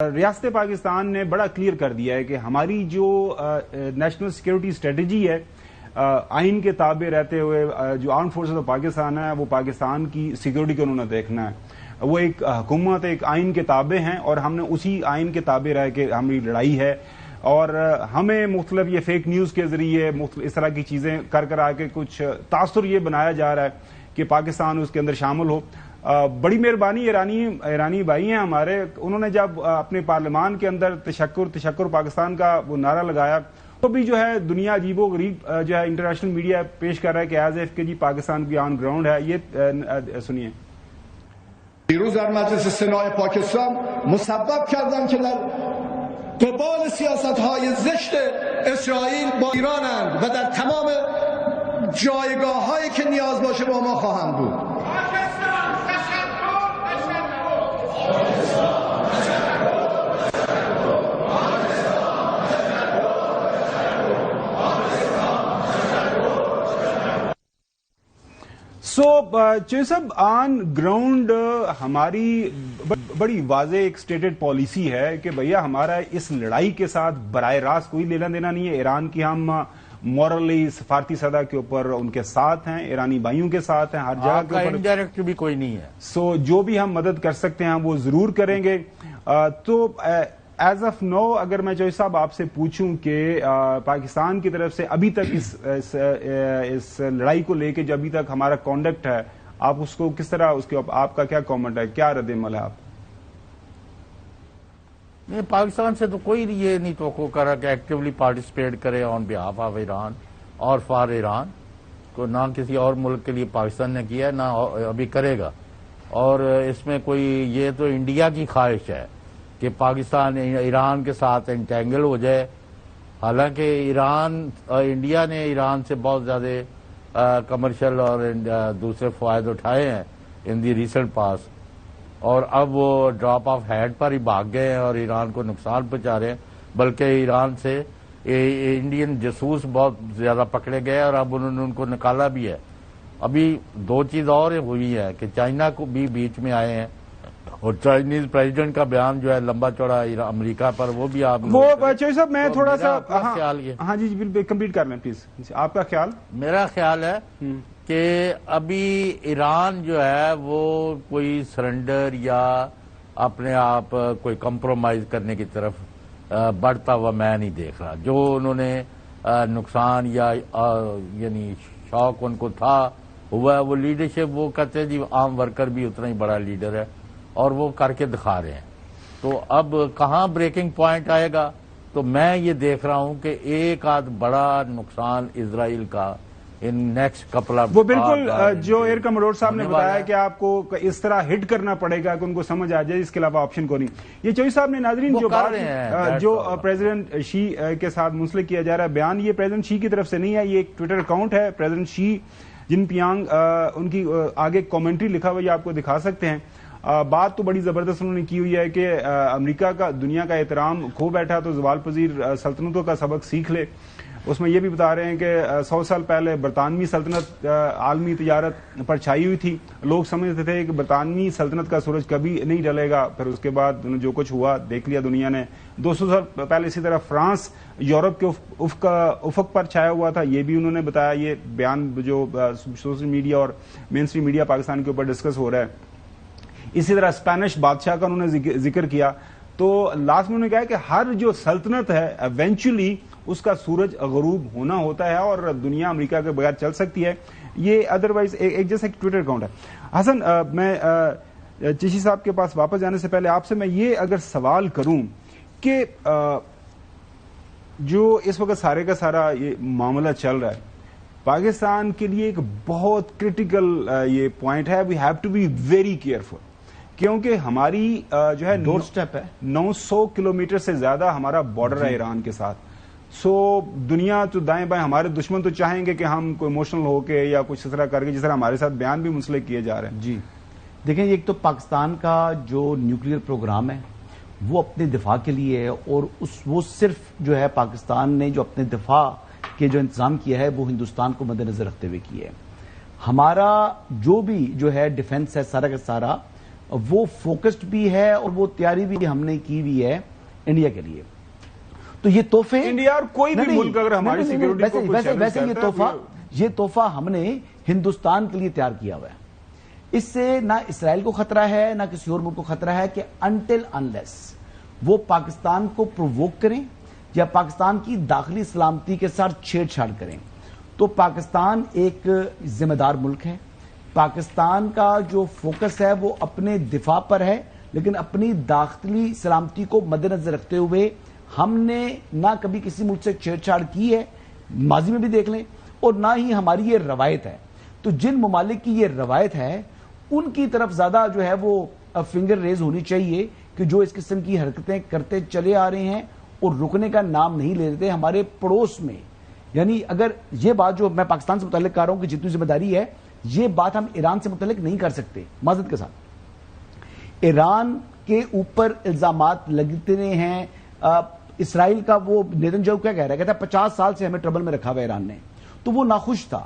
ریاست پاکستان نے بڑا کلیئر کر دیا ہے کہ ہماری جو نیشنل سیکیورٹی اسٹریٹجی ہے، آئین کے تابع رہتے ہوئے جو آرم فورسز آف پاکستان ہے وہ پاکستان کی سیکیورٹی کو انہوں نے دیکھنا ہے۔ وہ ایک حکومت ایک آئین کے تابع ہیں اور ہم نے اسی آئین کے تابع رہ کے ہماری لڑائی ہے، اور ہمیں مختلف یہ فیک نیوز کے ذریعے اس طرح کی چیزیں کر آ کے کچھ تاثر یہ بنایا جا رہا ہے کہ پاکستان اس کے اندر شامل ہو۔ بڑی مہربانی ایرانی بھائی ہیں ہمارے، انہوں نے جب اپنے پارلیمان کے اندر تشکر پاکستان کا وہ نعرہ لگایا تو بھی جو ہے دنیا عجیب و غریب جو ہے انٹرنیشنل میڈیا پیش کر رہا ہے کہ ایز ایف کہ جی پاکستان کی آن گراؤنڈ ہے۔ یہ سنیے۔ دیروز در مجلس سنای پاکستان مسبب کردن که در قبال سیاست‌های زشت اسرائیل با ایرانند و در تمام جایگاه‌هایی که نیاز باشه با ما خواهند بود. چوہدری صاحب، آن گراؤنڈ ہماری بڑی واضح ایک سٹیٹڈ پالیسی ہے کہ بھیا ہمارا اس لڑائی کے ساتھ براہ راست کوئی لینا دینا نہیں ہے۔ ایران کی ہم مورلی سفارتی سطح کے اوپر ان کے ساتھ ہیں، ایرانی بھائیوں کے ساتھ ہیں، ہر جگہ کے اوپر انڈائریکٹ بھی کوئی نہیں ہے۔ جو بھی ہم مدد کر سکتے ہیں وہ ضرور کریں گے۔ تو ایز آف نو اگر میں چوہدری صاحب آپ سے پوچھوں کہ پاکستان کی طرف سے ابھی تک اس لڑائی کو لے کے جو ابھی تک ہمارا کانڈکٹ ہے، آپ اس کو کس طرح، اس کے آپ کا کیا کامنٹ ہے، کیا رد عمل ہے آپ؟ پاکستان سے تو کوئی یہ نہیں توقع کرا کہ ایکٹیولی پارٹیسپیٹ کرے آن بیہاف آف ایران اور فار ایران کو، نہ کسی اور ملک کے لیے پاکستان نے کیا نہ ابھی کرے گا۔ اور اس میں کوئی یہ تو انڈیا کی خواہش ہے کہ پاکستان ایران کے ساتھ انٹینگل ہو جائے، حالانکہ انڈیا نے ایران سے بہت زیادہ کمرشل اور دوسرے فوائد اٹھائے ہیں ان دی ریسنٹ پاس، اور اب وہ ڈراپ آف ہیڈ پر ہی بھاگ گئے ہیں اور ایران کو نقصان پہنچا رہے ہیں۔ بلکہ ایران سے انڈین جاسوس بہت زیادہ پکڑے گئے اور اب انہوں نے ان کو نکالا بھی ہے۔ ابھی دو چیز اور ہوئی ہے کہ چائنا کو بھی بیچ میں آئے ہیں، اور چائنیز پریزیڈنٹ کا بیان جو ہے لمبا چوڑا امریکہ پر، وہ بھی آپ وہ چوہدری صاحب میں تھوڑا سا خیال یہ، ہاں جی کمپلیٹ کر لیں پلیز، آپ کا خیال؟ میرا خیال ہے کہ ابھی ایران جو ہے وہ کوئی سرنڈر یا اپنے آپ کوئی کمپرومائز کرنے کی طرف بڑھتا ہوا میں نہیں دیکھ رہا۔ جو انہوں نے نقصان یا یعنی شوق ان کو تھا ہوا ہے، وہ لیڈرشپ، وہ کہتے ہیں جی عام ورکر بھی اتنا ہی بڑا لیڈر ہے، اور وہ کر کے دکھا رہے ہیں۔ تو اب کہاں بریکنگ پوائنٹ آئے گا؟ تو میں یہ دیکھ رہا ہوں کہ ایک آدھ بڑا نقصان اسرائیل کا ان نیکسٹ کپل آف، وہ بالکل جو ایئر کموڈور صاحب نے بتایا کہ آپ کو اس طرح ہٹ کرنا پڑے گا کہ ان کو سمجھ آ جائے، اس کے علاوہ آپشن کو نہیں۔ یہ چوہدری صاحب نے ناظرین جو بات جو پریزیڈنٹ شی کے ساتھ منسلک کیا جا رہا ہے بیان، یہ پریزیڈنٹ شی کی طرف سے نہیں ہے، یہ ایک ٹویٹر اکاؤنٹ ہے پریزیڈنٹ شی جن پیانگ، ان کی آگے کامنٹری لکھا ہوا یہ آپ کو دکھا سکتے ہیں۔ بات تو بڑی زبردست انہوں نے کی ہوئی ہے کہ امریکہ کا دنیا کا احترام کھو بیٹھا تو زوال پذیر سلطنتوں کا سبق سیکھ لے۔ اس میں یہ بھی بتا رہے ہیں کہ 100 سال پہلے برطانوی سلطنت عالمی تجارت پر چھائی ہوئی تھی، لوگ سمجھتے تھے کہ برطانوی سلطنت کا سورج کبھی نہیں ڈلے گا، پھر اس کے بعد جو کچھ ہوا دیکھ لیا دنیا نے۔ 200 سال پہلے اسی طرح فرانس یورپ کے افق پر چھایا ہوا تھا، یہ بھی انہوں نے بتایا۔ یہ بیان جو سوشل میڈیا اور مین اسٹریم میڈیا پاکستان کے اوپر ڈسکس ہو رہا ہے۔ اسی طرح اسپینش بادشاہ کا انہوں نے ذکر کیا۔ تو لاسٹ میں انہوں نے کہا کہ ہر جو سلطنت ہے ایونچولی اس کا سورج غروب ہونا ہوتا ہے، اور دنیا امریکہ کے بغیر چل سکتی ہے۔ یہ ادروائز ایک جیسا ٹویٹر اکاؤنٹ ہے۔ حسن، میں چشتی صاحب کے پاس واپس جانے سے پہلے آپ سے میں یہ اگر سوال کروں کہ جو اس وقت سارے کا سارا یہ معاملہ چل رہا ہے، پاکستان کے لیے ایک بہت کرٹیکل یہ پوائنٹ ہے، we have to be very careful, کیونکہ ہماری جو ہے ڈور سٹیپ ہے، 900 کلومیٹر سے زیادہ ہمارا بارڈر ہے ایران کے ساتھ۔ دنیا تو دائیں بائیں ہمارے دشمن تو چاہیں گے کہ ہم کوئی ایموشنل ہو کے یا کچھ اس طرح کر کے، جس طرح ہمارے ساتھ بیان بھی منسلک کیے جا رہے ہیں۔ جی دیکھیں، ایک تو پاکستان کا جو نیوکلیئر پروگرام ہے وہ اپنے دفاع کے لیے ہے، اور وہ صرف جو ہے پاکستان نے جو اپنے دفاع کے جو انتظام کیا ہے وہ ہندوستان کو مد نظر رکھتے ہوئے کیا ہے۔ ہمارا جو بھی جو ہے ڈیفنس ہے سارا کا سارا وہ فوکسڈ بھی ہے اور وہ تیاری بھی ہم نے کی ہوئی ہے انڈیا کے لیے. تو یہ تحفے انڈیا اور کوئی بھی ملک اگر ہماری سیکورٹی کو ویسے یہ تحفہ ہم نے ہندوستان کے لیے تیار کیا ہوا ہے. اس سے نہ اسرائیل کو خطرہ ہے نہ کسی اور ملک کو خطرہ ہے کہ انٹل انلیس وہ پاکستان کو پرووک کریں یا پاکستان کی داخلی سلامتی کے ساتھ چھیڑ چھاڑ کریں. تو پاکستان ایک ذمہ دار ملک ہے. پاکستان کا جو فوکس ہے وہ اپنے دفاع پر ہے, لیکن اپنی داخلی سلامتی کو مد نظر رکھتے ہوئے ہم نے نہ کبھی کسی ملک سے چھیڑ چھاڑ کی ہے, ماضی میں بھی دیکھ لیں, اور نہ ہی ہماری یہ روایت ہے. تو جن ممالک کی یہ روایت ہے ان کی طرف زیادہ جو ہے وہ فنگر ریز ہونی چاہیے کہ جو اس قسم کی حرکتیں کرتے چلے آ رہے ہیں اور رکنے کا نام نہیں لے لیتے ہمارے پڑوس میں. یعنی اگر یہ بات جو میں پاکستان سے متعلق کر رہا ہوں کہ جتنی ذمہ داری ہے, یہ بات ہم ایران سے متعلق نہیں کر سکتے. معذرت کے ساتھ ایران کے اوپر الزامات لگتے رہے ہیں. اسرائیل کا وہ نیتنیاہو کیا کہہ رہا ہے, کہتا ہے 50 سال سے ہمیں ٹربل میں رکھا ہوا ایران نے, تو وہ ناخوش تھا.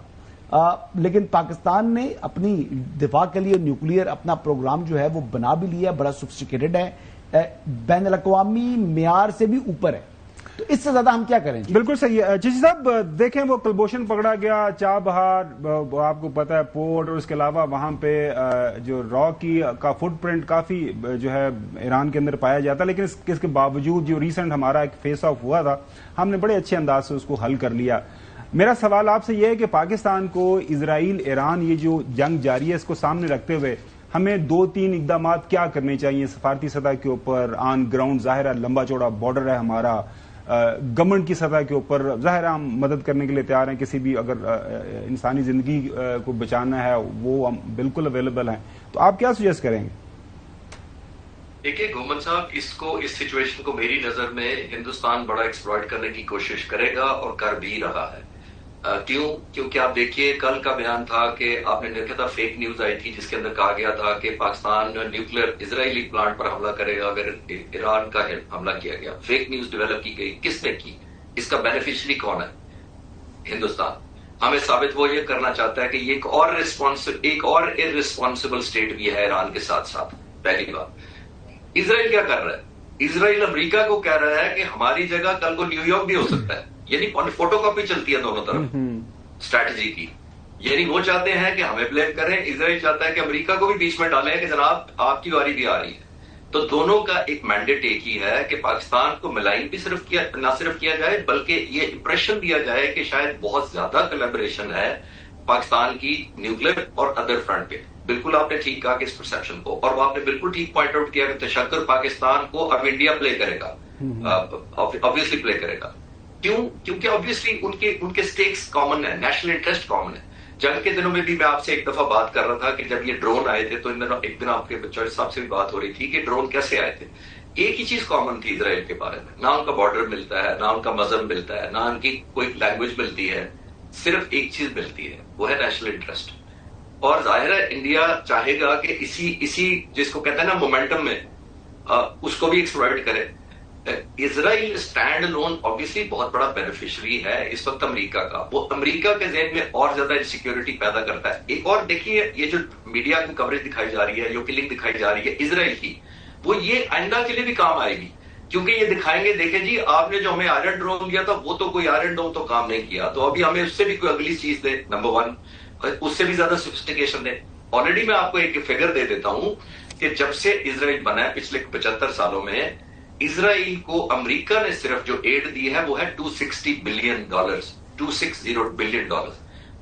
لیکن پاکستان نے اپنی دفاع کے لیے نیوکلیئر اپنا پروگرام جو ہے وہ بنا بھی لیا, بڑا سوفسٹیکیٹڈ ہے, بین الاقوامی معیار سے بھی اوپر ہے. تو اس سے زیادہ ہم کیا کریں؟ بالکل صحیح ہے چشتی صاحب. دیکھیں وہ کلبھوشن پکڑا گیا, چابہار آپ کو پتا ہے پورٹ, اور اس کے علاوہ وہاں پہ جو راکی کا فٹ پرنٹ کافی جو ہے ایران کے اندر پایا جاتا ہے, لیکن اس کے باوجود جو ریسنٹ ہمارا ایک فیس آف ہوا تھا ہم نے بڑے اچھے انداز سے اس کو حل کر لیا. میرا سوال آپ سے یہ ہے کہ پاکستان کو اسرائیل ایران یہ جو جنگ جاری ہے اس کو سامنے رکھتے ہوئے ہمیں 2-3 اقدامات کیا کرنے چاہیے سفارتی سطح کے اوپر؟ آن گراؤنڈ ظاہر ہے لمبا چوڑا بارڈر ہے ہمارا, گورنمنٹ کی سطح کے اوپر ظاہر ہم مدد کرنے کے لیے تیار ہیں, کسی بھی اگر انسانی زندگی کو بچانا ہے وہ ہم بالکل اویلیبل ہیں. تو آپ کیا سجیسٹ کریں گے؟ دیکھیے گومن صاحب, اس سچویشن کو میری نظر میں ہندوستان بڑا ایکسپلائٹ کرنے کی کوشش کرے گا اور کر بھی رہا ہے. کیونکہ آپ دیکھیے کل کا بیان تھا کہ آپ نے دیکھا تھا, فیک نیوز آئی تھی جس کے اندر کہا گیا تھا کہ پاکستان نیوکلیر اسرائیلی پلانٹ پر حملہ کرے گا اگر ایران کا حملہ کیا گیا. فیک نیوز ڈیولپ کی گئی, کس نے کی, اس کا بینیفیشری کون ہے؟ ہندوستان. ہمیں ثابت وہ یہ کرنا چاہتا ہے کہ یہ ایک اور ارسپانسبل اسٹیٹ بھی ہے ایران کے ساتھ ساتھ. پہلی بات, اسرائیل کیا کر رہا ہے؟ اسرائیل امریکہ کو کہہ رہا ہے کہ ہماری جگہ کل کو نیو یارک بھی ہو سکتا ہے. یعنی فوٹو کاپی چلتی ہے دونوں طرف اسٹریٹجی کی. یعنی وہ چاہتے ہیں کہ ہمیں بلیم کریں, اسرائیل چاہتا ہے کہ امریکہ کو بھی بیچ میں ڈالیں کہ جناب آپ کی باری بھی آ رہی ہے. تو دونوں کا ایک مینڈیٹ ایک ہی ہے کہ پاکستان کو ملائن بھی نہ صرف کیا جائے بلکہ یہ امپریشن دیا جائے کہ شاید بہت زیادہ کولیبریشن ہے پاکستان کی نیوکلیر اور ادر فرنٹ پہ. بالکل آپ نے ٹھیک کہا کہ اس پرسپشن کو, اور وہ آپ نے بالکل ٹھیک پوائنٹ آؤٹ کیا کہ تشکر پاکستان کو اب انڈیا پلے کرے گا, آبویسلی پلے کرے گا. کیونکہ آبویسلی ان کے سٹیکس کامن ہے, نیشنل انٹرسٹ کامن ہے. جنگ کے دنوں میں بھی میں آپ سے ایک دفعہ بات کر رہا تھا کہ جب یہ ڈرون آئے تھے تو ایک دن آپ کے بچوں صاحب سے بھی بات ہو رہی تھی کہ ڈرون کیسے آئے تھے. ایک ہی چیز کامن تھی اسرائیل کے بارے میں, نہ ان کا بارڈر ملتا ہے, نہ ان کا مذہب ملتا ہے, نہ ان کی کوئی لینگویج ملتی ہے, صرف ایک چیز ملتی ہے, وہ ہے نیشنل انٹرسٹ. اور ظاہر ہے انڈیا چاہے گا کہ اسی جس کو کہتے ہیں نا مومنٹم میں اس کو بھی ایکسپلائٹ کرے. اسرائیل اسٹینڈ لون آبویسلی بہت بڑا بینیفیشری ہے اس وقت امریکہ کا. وہ امریکہ کے ذہن میں اور زیادہ انسیکیورٹی پیدا کرتا ہے. ایک اور دیکھیے, یہ جو میڈیا کی کوریج دکھائی جا رہی ہے, جو کلنگ دکھائی جا رہی ہے اسرائیل کی, وہ یہ آئندہ کے لیے بھی کام آئے گی. کیونکہ یہ دکھائیں گے دیکھیں جی آپ نے جو ہمیں آئرن ڈروم دیا تھا وہ تو کوئی آئرن ڈروم تو کام نہیں کیا, تو ابھی ہمیں اس سے بھی کوئی اگلی چیز دے, نمبر 1 اس سے بھی زیادہ سوفسٹیکیشن دے. آلریڈی میں آپ کو ایک فگر دے دیتا ہوں کہ جب سے اسرائیل بنا ہے پچھلے 75 سالوں میں, اسرائیل کو امریکہ نے صرف جو ایڈ دی ہے وہ ہے $260 بلین. $260 بلین.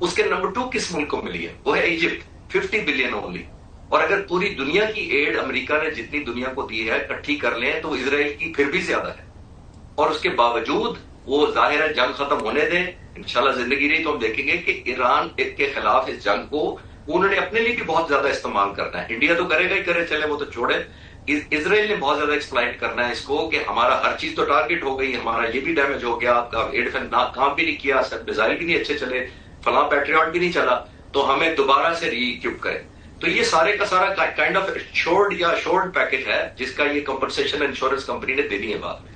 اس کے نمبر 2 کس ملک کو ملی ہے؟ وہ ہے ایجپٹ, 50 بلین اونلی. اور اگر پوری دنیا کی ایڈ امریکہ نے جتنی دنیا کو دی ہے اکٹھی کر لیں تو اسرائیل کی پھر بھی زیادہ ہے. اور اس کے باوجود وہ ظاہر ہے جنگ ختم ہونے دیں, انشاءاللہ زندگی رہی تو ہم دیکھیں گے کہ ایران کے خلاف اس جنگ کو انہوں نے اپنے لیے بھی بہت زیادہ استعمال کرنا ہے. انڈیا تو کرے گا ہی کرے, چلے وہ تو چھوڑے. اسرائیل نے بہت زیادہ ایکسپلائٹ کرنا ہے اس کو کہ ہمارا ہر چیز تو ٹارگٹ ہو گئی, ہمارا یہ بھی ڈیمیج ہو گیا, آپ کا ایئر ڈیفنس کام بھی نہیں کیا, میزائل بھی نہیں اچھے چلے, فلاں پیٹریاٹ بھی نہیں چلا, تو ہمیں دوبارہ سے ری ایکوپ کرے. تو یہ سارے کا سارا کائنڈ آف شورڈ پیکج ہے جس کا یہ کمپنسیشن انشورنس کمپنی نے دینی ہے بعد میں.